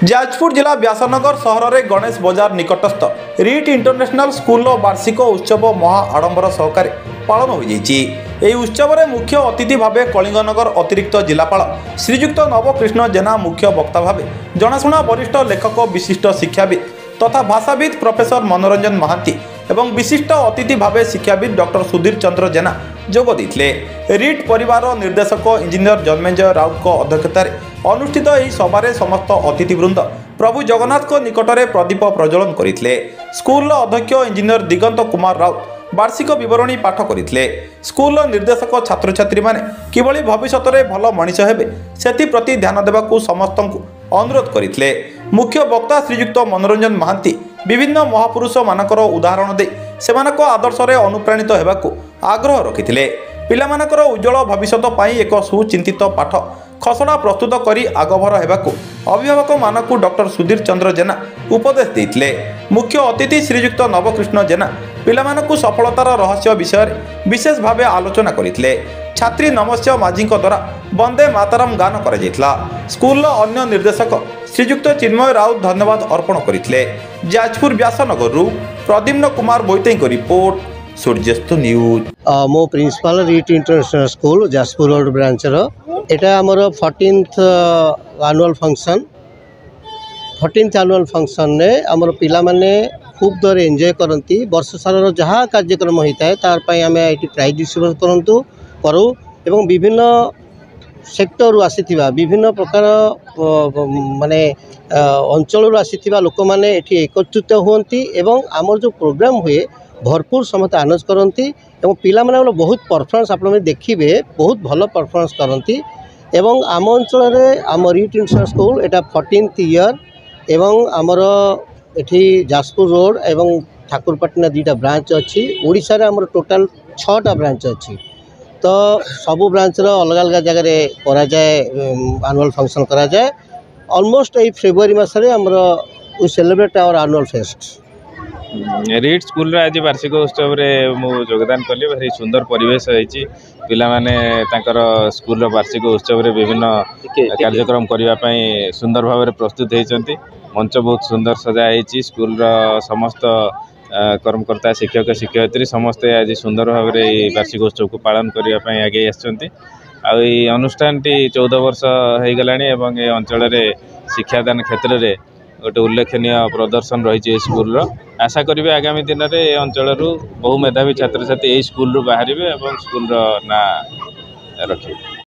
जाजपुर जिला व्यासनगर सहर में गणेश बजार निकटस्थ रिट इंटरनेशनल स्कूल वार्षिक उत्सव महा आडंबर सहकारे पालन हो उत्सव में मुख्य अतिथि भाव कलिंगनगर अतिरिक्त जिलापाल श्रीजुक्त नवकृष्ण जेना मुख्य वक्ता भाव जनाशुना वरिष्ठ लेखक विशिष्ट शिक्षाविद तथा भाषाविद प्रोफेसर मनोरंजन महांती एवं विशिष्ट अतिथि भाव शिक्षाविद डॉक्टर सुधीर चंद्र जेना जोग देते। रिट परिवार निर्देशक इंजीनियर जन्मेजय राउत अध्यक्षतार अनुष्ठित यह सभारे समस्त अतिथिवृंद प्रभु जगन्नाथ निकट में प्रदीप प्रज्वलन करते। स्कूल अध्यक्ष इंजीनियर दिगंत कुमार राउत वार्षिक बरणी पाठ करते। स्कूल निर्देशक छात्र छात्री माने किभली भविष्य में भल मनीष हेबे सेति प्रति ध्यान देवाकू समस्त अनुरोध करते। मुख्य वक्ता श्रीजुक्त मनोरंजन महांती विभिन्न महापुरुष मानकर उदाहरण दे सेमानक आदर्श रे अनुप्राणित हेबाकू आग्रह रखिथिले। पिलामानकर उज्जवल भविष्य पाई एक सुचिंतित पाठ खसड़ा प्रस्तुत करी आगभर हेबाकू अभिभावक मानकू डॉक्टर सुधीर चंद्र जेना उपदेश देथिले। मुख्य अतिथि श्रीजुक्त नवकृष्ण जेना पिलामानकू सफलतार रहस्य विषय विशेष भाव आलोचना करथिले। छात्री नमस्य माझी द्वारा वंदे मातरम गान करा जायतिला। स्कूल अन्य निर्देशक श्रीजुक्त चिन्मय राउत धन्यवाद अर्पण करथिले। Jajpur Vyasanagar Pradyumna Kumar Boite report Suryast news. मो principal Rit international school Jajpur road branch एटा आमर 14th एनुअल फंक्शन ने आमर पिला माने खूब दर एंजॉय करती। वर्ष सारा जहाँ कार्यक्रम होता है तार पाई आमे एटी प्राइज डिस्ट्रीब्यूशन करूँ एवं विभिन्न सेक्टर आसीथिबा विभिन्न प्रकार माने अंचल आसीथिबा लोक माने एठी एकत्रित हुअंती एवं आमर जो प्रोग्राम हुए भरपूर समस्त आनंद करती एवं पिला माने बहुत परफॉर्मेंस आप देखिए बहुत भल परफॉर्मेंस करती एवं आम अंचल में आम रिट इंटरनेशनल स्कूल एटा 14th ईयर एवं आमर एठी जाजपुर रोड एवं ठाकुरपाटना 2टा ब्रांच अच्छी। ओडिशा रे आमर टोटाल 6टा ब्रांच अच्छी। तो सबू ब्रांच अलग अलग जगह करा जाए एनुअल फंक्शन करा जाए। ऑलमोस्ट ये फेब्रुआरी मसरे आमर we celebrate our annual fest. रिट स्कूल आज वार्षिक उत्सव योगदान कली भारी सुंदर परिवेश होती। पिला माने तांकर स्कूल वार्षिक उत्सव विभिन्न कार्यक्रम करने सुंदर भाव में प्रस्तुत होती। मंच बहुत सुंदर सजाई। स्कूल समस्त कर्मकर्ता शिक्षक शिक्षयित्री समस्ते आज सुंदर भाव में वार्षिक उत्सव को पालन करने आगे आई अनुष्ठान 14 वर्ष हो गला। अंचल शिक्षादान क्षेत्र में गोटे उल्लेखनीय प्रदर्शन रही स्कूल। आशा करी आगामी दिन में अंचल बहु मेधावी छात्र छात्री यही स्कूल बाहर स्कूल ना रखे।